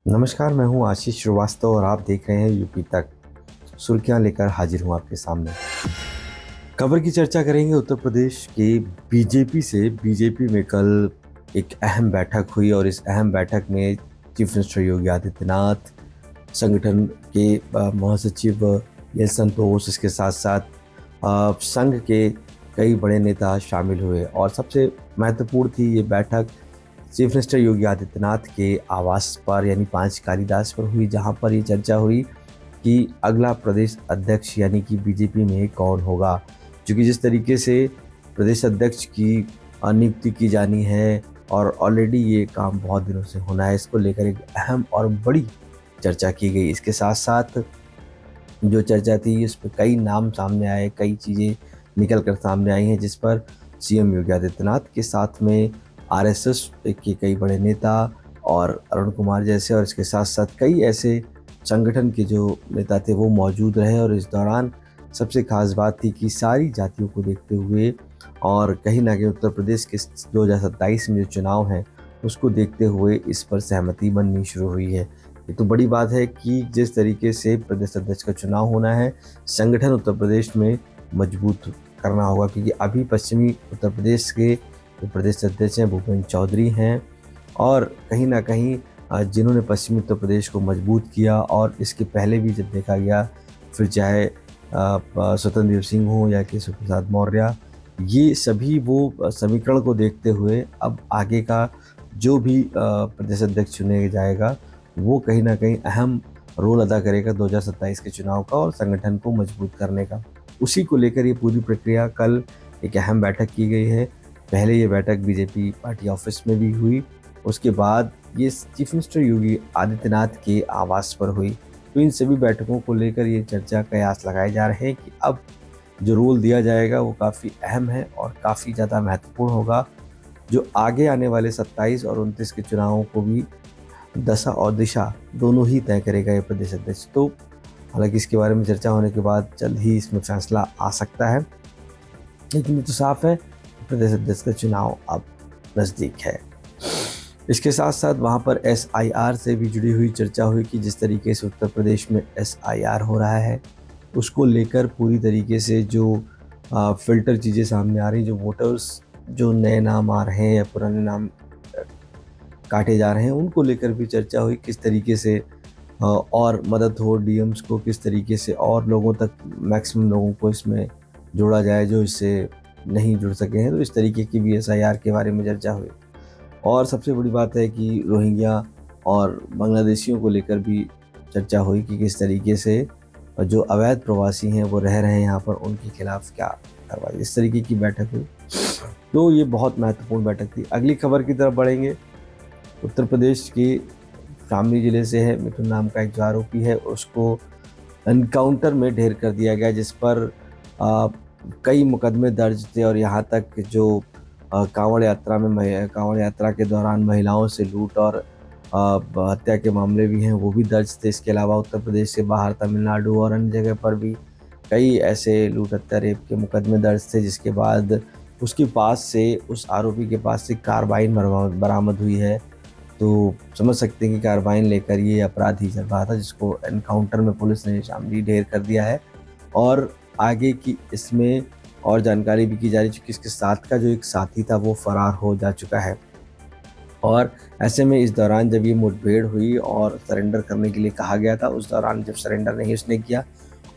नमस्कार, मैं हूँ आशीष श्रीवास्तव और आप देख रहे हैं यूपी तक। सुर्खियाँ लेकर हाजिर हूँ आपके सामने। खबर की चर्चा करेंगे उत्तर प्रदेश के बीजेपी से। बीजेपी में कल एक अहम बैठक हुई और इस अहम बैठक में चीफ मिनिस्टर योगी आदित्यनाथ, संगठन के महासचिव एल संतोष, इसके साथ साथ संघ के कई बड़े नेता शामिल हुए और सबसे महत्वपूर्ण थी ये बैठक चीफ मिनिस्टर योगी आदित्यनाथ के आवास पर यानी 5 कालीदास पर हुई, जहां पर ये चर्चा हुई कि अगला प्रदेश अध्यक्ष यानी कि बीजेपी में कौन होगा। क्योंकि जिस तरीके से प्रदेश अध्यक्ष की नियुक्ति की जानी है और ऑलरेडी ये काम बहुत दिनों से होना है, इसको लेकर एक अहम और बड़ी चर्चा की गई। इसके साथ साथ जो चर्चा थी उस पर कई नाम सामने आए, कई चीज़ें निकल कर सामने आई हैं, जिस पर सीएम योगी आदित्यनाथ के साथ में आरएसएस के कई बड़े नेता और अरुण कुमार जैसे और इसके साथ साथ कई ऐसे संगठन के जो नेता थे वो मौजूद रहे। और इस दौरान सबसे खास बात थी कि सारी जातियों को देखते हुए और कहीं ना कहीं उत्तर प्रदेश के 2027 में जो चुनाव हैं उसको देखते हुए इस पर सहमति बननी शुरू हुई है। ये तो बड़ी बात है कि जिस तरीके से प्रदेश अध्यक्ष का चुनाव होना है, संगठन उत्तर प्रदेश में मजबूत करना होगा, क्योंकि अभी पश्चिमी उत्तर प्रदेश के जो प्रदेश अध्यक्ष हैं भूपेंद्र चौधरी हैं और कहीं ना कहीं जिन्होंने पश्चिमी उत्तर प्रदेश को मजबूत किया। और इसके पहले भी जब देखा गया, फिर चाहे स्वतंत्र देव सिंह हो या केशव प्रसाद मौर्य, ये सभी वो समीकरण को देखते हुए अब आगे का जो भी प्रदेश अध्यक्ष चुने जाएगा वो कहीं ना कहीं अहम रोल अदा करेगा 2027 के चुनाव का और संगठन को मजबूत करने का। उसी को लेकर ये पूरी प्रक्रिया कल एक अहम बैठक की गई है। पहले ये बैठक बीजेपी पार्टी ऑफिस में भी हुई, उसके बाद ये चीफ मिनिस्टर योगी आदित्यनाथ के आवास पर हुई। तो इन सभी बैठकों को लेकर ये चर्चा कयास लगाए जा रहे हैं कि अब जो रोल दिया जाएगा वो काफ़ी अहम है और काफ़ी ज़्यादा महत्वपूर्ण होगा, जो आगे आने वाले 27 और 29 के चुनावों को भी दशा और दिशा दोनों ही तय करेगा ये प्रदेश अध्यक्ष। तो हालांकि इसके बारे में चर्चा होने के बाद जल्द ही इसमें फैसला आ सकता है, लेकिन ये तो साफ है प्रदेश अध्यक्ष का चुनाव अब नज़दीक है। इसके साथ साथ वहाँ पर एसआईआर से भी जुड़ी हुई चर्चा हुई कि जिस तरीके से उत्तर प्रदेश में एसआईआर हो रहा है उसको लेकर पूरी तरीके से जो फिल्टर चीज़ें सामने आ रही, जो वोटर्स जो नए नाम आ रहे हैं या पुराने नाम काटे जा रहे हैं, उनको लेकर भी चर्चा हुई। किस तरीके से और मदद हो डीएम्स को, किस तरीके से और लोगों तक, मैक्सिमम लोगों को इसमें जोड़ा जाए जो इससे नहीं जुड़ सके हैं। तो इस तरीके की भी एसआईआर के बारे में चर्चा हुई। और सबसे बड़ी बात है कि रोहिंग्या और बांग्लादेशियों को लेकर भी चर्चा हुई कि किस तरीके से जो अवैध प्रवासी हैं वो रह रहे हैं यहाँ पर, उनके खिलाफ क्या कार्रवाई, इस तरीके की बैठक हुई। तो ये बहुत महत्वपूर्ण बैठक थी। अगली खबर की तरफ बढ़ेंगे। उत्तर प्रदेश के शामली ज़िले से है मिथुन नाम का एक जो आरोपी है, उसको एनकाउंटर में ढेर कर दिया गया, जिस पर कई मुकदमे दर्ज थे और यहाँ तक जो कांवड़ यात्रा के दौरान महिलाओं से लूट और हत्या के मामले भी हैं वो भी दर्ज थे। इसके अलावा उत्तर प्रदेश से बाहर तमिलनाडु और अन्य जगह पर भी कई ऐसे लूट, हत्या, रेप के मुकदमे दर्ज थे, जिसके बाद उसके पास से, उस आरोपी के पास से कार्बाइन बरामद हुई है। तो समझ सकते हैं कि कार्बाइन लेकर ये अपराधी चल रहा था, जिसको एनकाउंटर में पुलिस ने शामली ढेर कर दिया है। और आगे की इसमें और जानकारी भी की जा रही है, क्योंकि इसके साथ का जो एक साथी था वो फरार हो जा चुका है। और ऐसे में इस दौरान जब ये मुठभेड़ हुई और सरेंडर करने के लिए कहा गया था, उस दौरान जब सरेंडर नहीं उसने किया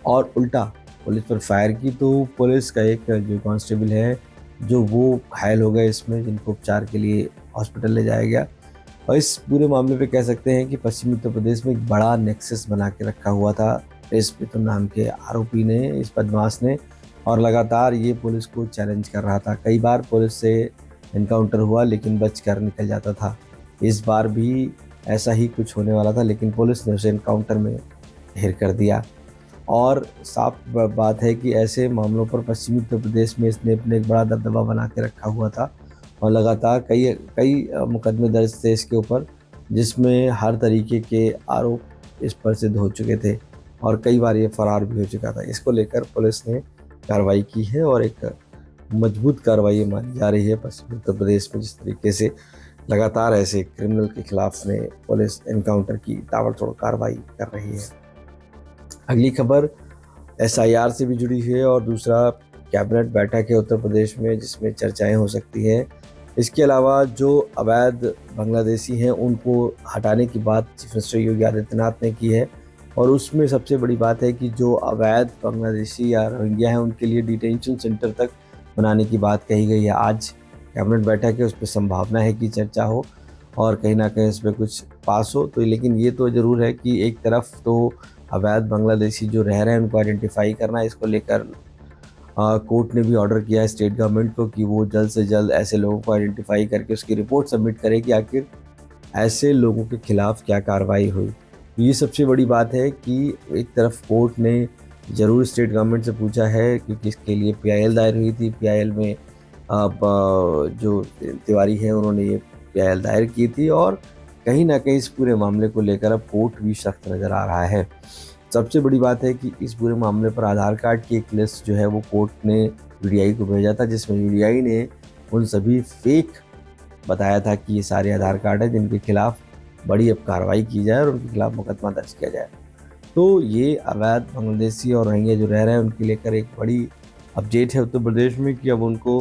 और उल्टा पुलिस पर फायर की, तो पुलिस का एक जो कांस्टेबल है जो वो घायल हो गए इसमें, जिनको उपचार के लिए हॉस्पिटल ले जाया गया। और इस पूरे मामले पे कह सकते हैं कि पश्चिमी उत्तर प्रदेश में एक बड़ा नेक्सस बना के रखा हुआ था इस मिथुन नाम के आरोपी ने, इस बदमाश ने, और लगातार ये पुलिस को चैलेंज कर रहा था। कई बार पुलिस से इनकाउंटर हुआ लेकिन बचकर निकल जाता था। इस बार भी ऐसा ही कुछ होने वाला था, लेकिन पुलिस ने उसे इनकाउंटर में ढेर कर दिया। और साफ बात है कि ऐसे मामलों पर पश्चिमी उत्तर प्रदेश में इसने अपने एक बड़ा दबदबा बना के रखा हुआ था और लगातार कई कई मुकदमे दर्ज थे इसके ऊपर, जिसमें हर तरीके के आरोप इस पर सिद्ध हो चुके थे और कई बार ये फरार भी हो चुका था। इसको लेकर पुलिस ने कार्रवाई की है और एक मजबूत कार्रवाई मानी जा रही है पश्चिमी उत्तर प्रदेश में, जिस तरीके से लगातार ऐसे क्रिमिनल के खिलाफ में पुलिस एनकाउंटर की ताबड़तोड़ कार्रवाई कर रही है। अगली खबर एसआईआर से भी जुड़ी हुई है और दूसरा कैबिनेट बैठक है उत्तर प्रदेश में जिसमें चर्चाएं हो सकती हैं। इसके अलावा जो अवैध बांग्लादेशी हैं उनको हटाने की बात चीफ मिनिस्टर योगी आदित्यनाथ ने की है और उसमें सबसे बड़ी बात है कि जो अवैध बांग्लादेशी या रोहिंग्या हैं उनके लिए डिटेंशन सेंटर तक बनाने की बात कही गई है। आज कैबिनेट बैठक है, उस पर संभावना है कि चर्चा हो और कहीं ना कहीं इस पर कुछ पास हो। तो लेकिन ये तो ज़रूर है कि एक तरफ तो अवैध बांग्लादेशी जो रह रहे हैं उनको आइडेंटिफाई करना, इसको लेकर कोर्ट ने भी ऑर्डर किया है स्टेट गवर्नमेंट को कि वो जल्द से जल्द ऐसे लोगों को आइडेंटिफाई करके उसकी रिपोर्ट सबमिट करे कि आखिर ऐसे लोगों के खिलाफ क्या कार्रवाई हुई। ये सबसे बड़ी बात है कि एक तरफ कोर्ट ने ज़रूर स्टेट गवर्नमेंट से पूछा है क्योंकि इसके लिए पीआईएल दायर हुई थी। पीआईएल में अब जो तिवारी हैं उन्होंने ये पीआईएल दायर की थी और कहीं ना कहीं इस पूरे मामले को लेकर अब कोर्ट भी सख्त नज़र आ रहा है। सबसे बड़ी बात है कि इस पूरे मामले पर आधार कार्ड की एक लिस्ट जो है वो कोर्ट ने यूडीआई को भेजा था, जिसमें यूडीआई ने उन सभी फेक बताया था कि ये सारे आधार कार्ड हैं जिनके खिलाफ बड़ी अब कार्रवाई की जाए और उनके खिलाफ मुकदमा दर्ज किया जाए। तो ये अवैध बांग्लादेशी और रोहिंग्या जो रह रहे हैं उनके लेकर एक बड़ी अपडेट है उत्तर प्रदेश में कि अब उनको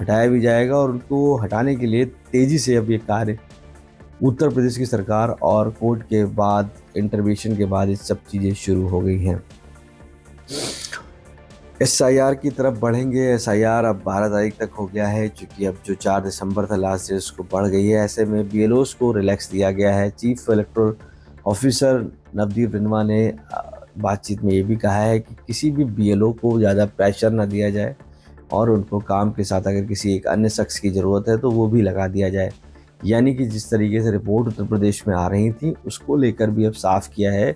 हटाया भी जाएगा और उनको हटाने के लिए तेज़ी से अब ये कार्य उत्तर प्रदेश की सरकार और कोर्ट के बाद इंटरवेंशन के बाद ये सब चीज़ें शुरू हो गई हैं। एसआईआर की तरफ बढ़ेंगे। एसआईआर अब 12 तारीख तक हो गया है, चूँकि अब जो 4 दिसंबर था लास्ट डेट उसको बढ़ गई है। ऐसे में बीएलओस को रिलैक्स दिया गया है। चीफ इलेक्टोरल ऑफिसर नवदीप रिनवा ने बातचीत में ये भी कहा है कि किसी भी बीएलओ को ज़्यादा प्रेशर ना दिया जाए और उनको काम के साथ अगर किसी एक अन्य शख्स की ज़रूरत है तो वो भी लगा दिया जाए। यानी कि जिस तरीके से रिपोर्ट उत्तर प्रदेश में आ रही थी उसको लेकर भी अब साफ किया है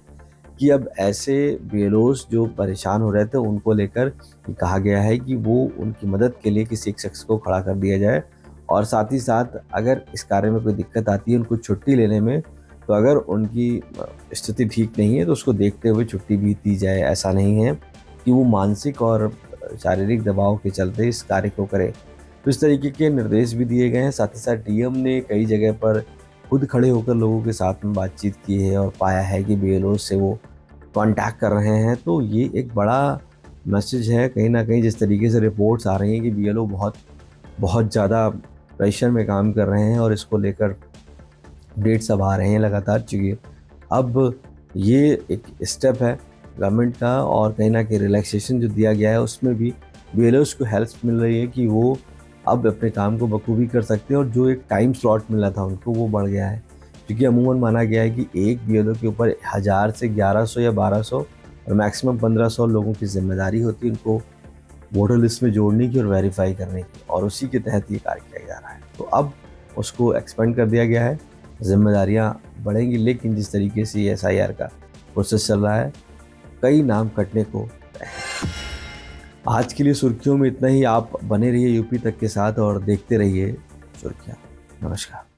कि अब ऐसे बीएलओस जो परेशान हो रहे थे उनको लेकर कहा गया है कि वो उनकी मदद के लिए किसी एक शख्स को खड़ा कर दिया जाए और साथ ही साथ अगर इस कार्य में कोई दिक्कत आती है उनको छुट्टी लेने में, तो अगर उनकी स्थिति ठीक नहीं है तो उसको देखते हुए छुट्टी भी दी जाए। ऐसा नहीं है कि वो मानसिक और शारीरिक दबाव के चलते इस कार्य को करे। तो इस तरीके के निर्देश भी दिए गए हैं। साथ ही साथ डीएम ने कई जगह पर खुद खड़े होकर लोगों के साथ में बातचीत की है और पाया है कि बीएलओ से वो कांटेक्ट कर रहे हैं। तो ये एक बड़ा मैसेज है कहीं ना कहीं, जिस तरीके से रिपोर्ट्स आ रही हैं कि बीएलओ बहुत ज़्यादा प्रेशर में काम कर रहे हैं और इसको लेकर अपडेट्स अब आ रहे हैं लगातार। चूँकि अब ये एक स्टेप है गवर्नमेंट का और कहीं ना कहीं रिलैक्सेशन जो दिया गया है उसमें भी बीएलओस को हेल्प मिल रही है कि वो अब अपने काम को बखूबी कर सकते हैं और जो एक टाइम स्लॉट मिला था उनको वो बढ़ गया है। क्योंकि अमूमन माना गया है कि एक बीएलओ के ऊपर 1000 से 1100 या 1200 और मैक्सिमम 1500 लोगों की जिम्मेदारी होती है उनको वोटर लिस्ट में जोड़ने की और वेरीफाई करने की, और उसी के तहत ये कार्य किया जा रहा है। तो अब उसको एक्सपेंड कर दिया गया है, जिम्मेदारियाँ बढ़ेंगी। लेकिन जिस तरीके से एसआईआर का प्रोसेस चल रहा है कई नाम कटने को। आज के लिए सुर्खियों में इतना ही। आप बने रहिए यूपी तक के साथ और देखते रहिए सुर्खियाँ। नमस्कार।